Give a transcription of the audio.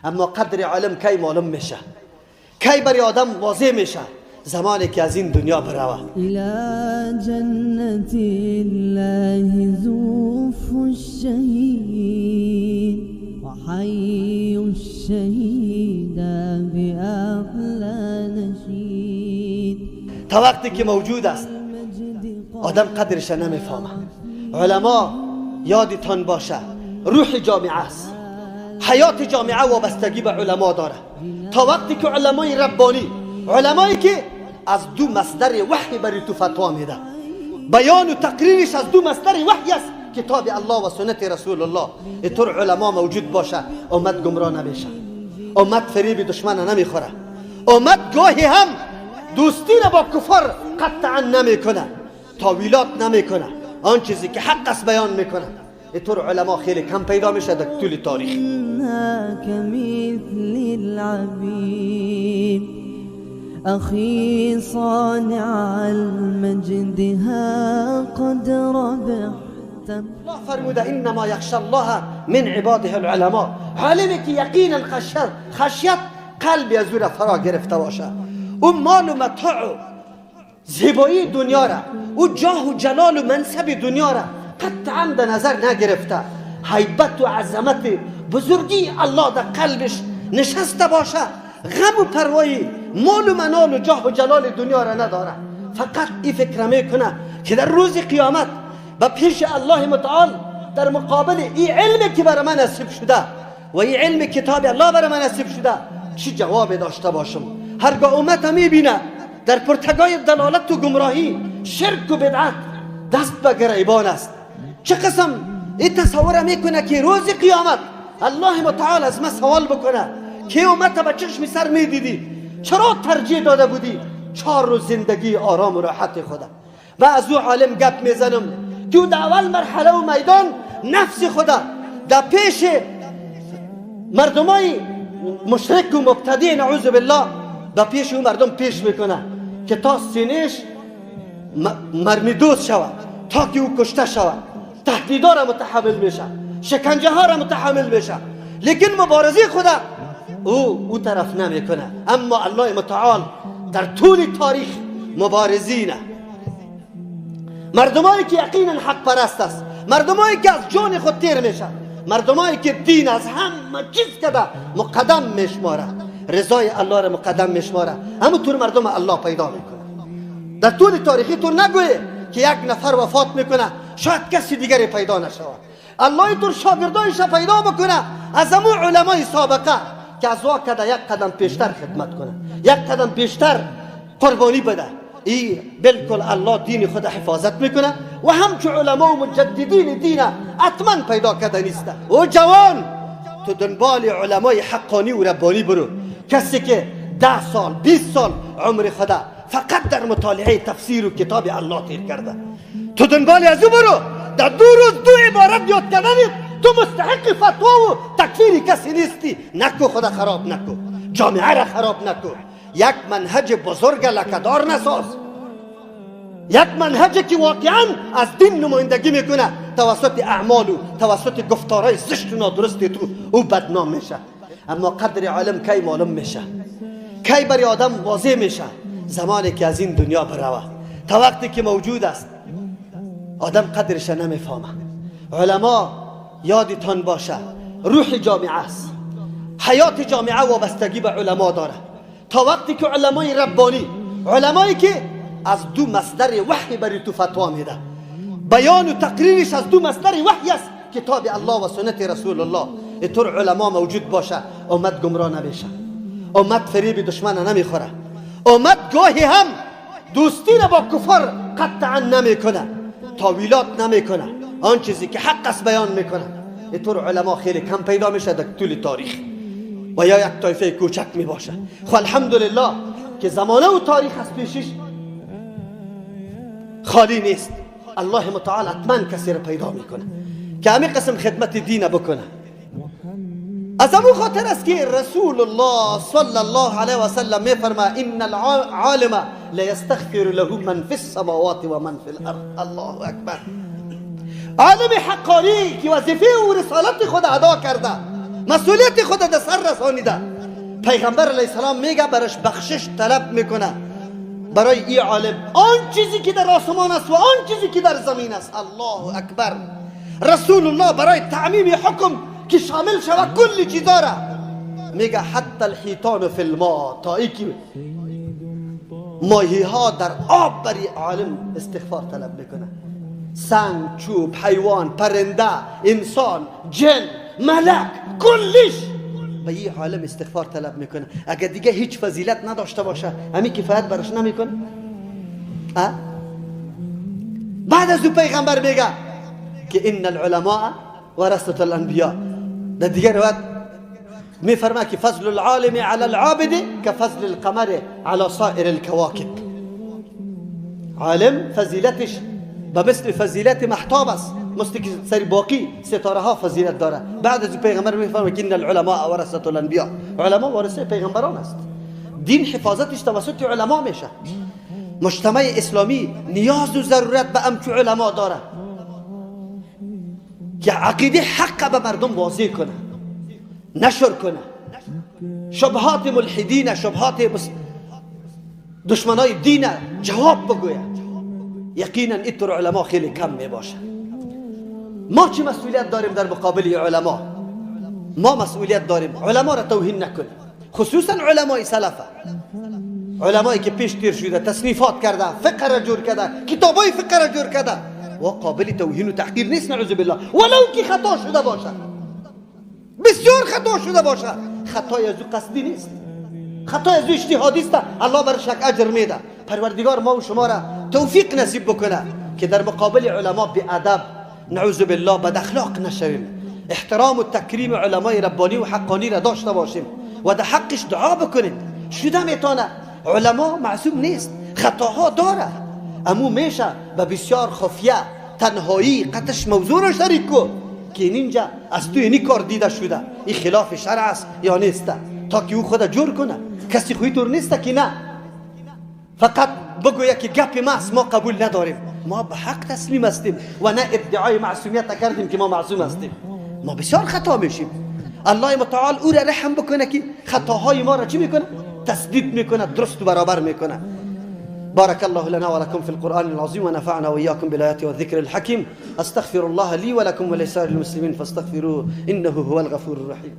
اما قدر علم کی معلوم میشه، کی برای آدم واضح میشه؟ زمانی که از این دنیا بروه. الى جنت الله زوف الشهید وحي الشهید بأحلى نشید. تا وقتی که موجود است آدم قدرش نمیفهمه. علما یادتان باشه روح جامعه است، حیات جامعه وابستگی به علما داره. تا وقتی که علمای ربانی، علمایی که از دو مصدر وحی بری تو فتوا میده، بیان و تقریرش از دو مصدر وحی است، کتاب الله و سنت رسول الله، اینطور علما موجود باشه امت گمراه نمیشه، امت فریب دشمن نمیخوره، امت گاهی هم دوستی را با کفار قطعا نمیکنه، تاویلات نمیکنه، آن چیزی که حق است بیان میکنه. اینطور علما خیلی کم پیدا میشه در طول تاریخ. كمثل العبيد أخي صانع المجدها قد ربحت. الله فرموده انما یخشى الله من عباده العلماء. عالمی که یقینا خشیت قلبی از او را فرا گرفته باشه، او مال و متاع و زیبایی دنیا را، او جاه و جلال و منصب دنیا را قطعا در نظر نگرفته، هیبت و عظمت بزرگی الله در قلبش نشسته باشه، غم و پروایی مال و منال و جاه و جلال دنیا را نداره. فقط این فکر میکنه که در روز قیامت به پیش الله متعال در مقابل این علمی که برای من نصیب شده و این علم کتاب الله برای من نصیب شده چی جواب داشته باشم؟ هرگاه امت میبینه در پرتگاه دلالت و گمراهی، شرک و بدعت دست به گریبان است، چه قسم این تصور میکنه که روز قیامت الله متعال از من سوال بکنه که امت به چشم سر میدیدی، چرا ترجیح داده بودی 4 روز زندگی آرام و راحت خدا؟ و از او عالم گپ میزنم که او در اول مرحله و میدان نفس خدا در پیش مردمای مشرک و مبتدی نعوذ بالله در پیش او مردم پیش میکنه که تا سینهش مرمیدوز شود، تا که او کشته شود، تهدیدها را متحمل میشه، شکنجه ها را متحمل میشه، لیکن مبارزه خدا او طرف نمیکنه. اما الله متعال در طول تاریخ مبارزینه، مردمایی که یقینا حق پرست است، مردمایی که از جان خود تیر میشه، مردمایی که دین از همه چیز کده مقدم میشماره، رضای الله را مقدم میشماره، همونطور مردم الله پیدا میکنه. در طول تاریخی تو نگوی که یک نفر وفات میکنه شاید کسی دیگری پیدا نشود. الله اینطور شاگردایش پیدا بکنه از همون علمای سابقه که از واقع یک قدم پیشتر خدمت کنه، یک قدم پیشتر قربانی بده. ای بالکل الله دین خود حفاظت میکنه و همچون علما و مجددین دین حتما پیدا کرده نیست. او جوان تو دنبال علمای حقانی و ربانی برو، کسی که 10 سال 20 سال عمر خدا فقط در مطالعه تفسیر و کتاب الله تیر کرده، تو دنبال از او برو. در 2 روز 2 عبارت یاد کردنت تو مستحق فتوا و تکفیری کسی نیستی. نکو خدا خراب نکو، جامعه را خراب نکو، یک منهج بزرگ لکه‌دار نساز، یک منهج که واقعا از دین نمایندگی میکنه توسط اعمال و توسط گفتارهای زشت و نادرست تو او بدنام میشه. اما قدر علم کی معلوم میشه، کی برای آدم واضح میشه؟ زمانی که از این دنیا بروه. تا وقتی که موجود است آدم قدرش نمیفهمه. علما یادتان باشه روح جامعه است، حیات جامعه وابستگی به علما داره. تا وقتی که علمای ربانی، علمایی که از دو مصدر وحی بری تو فتوا میده، بیان و تقریرش از دو مصدر وحی است، کتاب الله و سنت رسول الله، اینطور علما موجود باشه امت گمراه نمیشه، امت فریب دشمن نمیخوره، امت گاهی هم دوستی را با کفار قطعا نمیکنه، تاویلات نمیکنه، آن چیزی که حق است بیان میکنه. اینطور علما خیلی کم پیدا میشه در طول تاریخ و یا یک طایفه کوچک می باشه. خب الحمدلله که زمانه و تاریخ از پیشش خالی نیست. الله متعال حتما کسی را پیدا میکنه که همین قسم خدمت دین بکنه. از همون خاطر است که رسول الله صلی الله علیه و سلم میفرما ان العالم لا يستغفر له من في السماوات و من في الارض. الله اکبر. عالم حقانی که وظیفه و رسالت خود ادا کرده مسئولیت خود در سر رسانیده. پیغمبر علیه السلام میگه برش بخشش طلب میکنه برای این عالم، آن چیزی که در آسمان است و آن چیزی که در زمین است. الله اکبر. رسول الله برای تعمیم حکم که شامل شود کل چیزا را میگه حتی الحیتان فی الماء، تا ای که ماهی ها در آب بری عالم استغفار طلب میکنه. سنگ، چوب، حیوان، پرنده، انسان، جن، ملک، کلش به این عالم استغفار طلب میکنه. اگر دیگه هیچ فضیلت نداشته باشه همین کفایت برش نمیکنه؟ بعد از او پیغمبر میگه که ان العلماء ورثة الانبیاء. در دیگه روایت میفرمه که فضل العالم على العابد كفضل القمر على سائر الكواكب. عالم فضیلتش به مثل فضیلت محتاب است، مثل که سری باقی ستاره ها فضیلت داره. بعد از پیغمبر میفرمه که ان العلماء ورثة الانبیاء، علما وارثه پیغمبران است. دین حفاظتش توسط علما میشه. مجتمع اسلامی نیاز و ضرورت به امچو علما داره که عقیده حق به مردم واضح کنه، نشر کنه، شبهات ملحدین، شبهات دشمنای دین جواب بگوید. یقینا اینطور علما خیلی کم می باشه. ما چه مسئولیت داریم در مقابل علما؟ ما مسئولیت داریم علما را توهین نکنیم، خصوصا علمای سلفه، علمایی که پیش تیر شده، تصنیفات کرده، فقه را جور کرده، کتابای فقه را جور کرده و قابل توهین و تحقیر نیست، نعوذ بالله. ولو که خطا شده باشه، بسیار خطا شده باشه، خطای از او قصدی نیست، خطای از او اجتهادی است، الله برش اجر میده. پروردگار ما و شما را توفیق نصیب بکنه که در مقابل علما بی ادب، نعوذ بالله، بد اخلاق نشویم. احترام و تکریم علمای ربانی و حقانی را داشته باشیم و در حقش دعا بکنیم. شده میتونه، علما معصوم نیست، خطاها داره، اما میشه به بسیار خفیه، تنهایی قطش موضوع را شریک کو که اینجا از تو اینی کار دیده شده، این خلاف شرع است یا نیست، تا که او خود جور کنه. کسی خوی طور نیست که نه فقط بگوید که گپ ما است، ما قبول نداریم. ما به حق تسلیم هستیم و نه ادعای معصومیت کردیم که ما معصوم هستیم. ما بسیار خطا میشیم. الله متعال او را رحم بکنه که خطاهای ما را چی میکنه؟ تسدید میکنه، درست و برابر میکنه. بارك الله لنا ولكم في القرآن العظيم ونفعنا وإياكم بالآيات والذكر الحكيم. أستغفر الله لي ولكم ولسائر المسلمين فاستغفروه إنه هو الغفور الرحيم.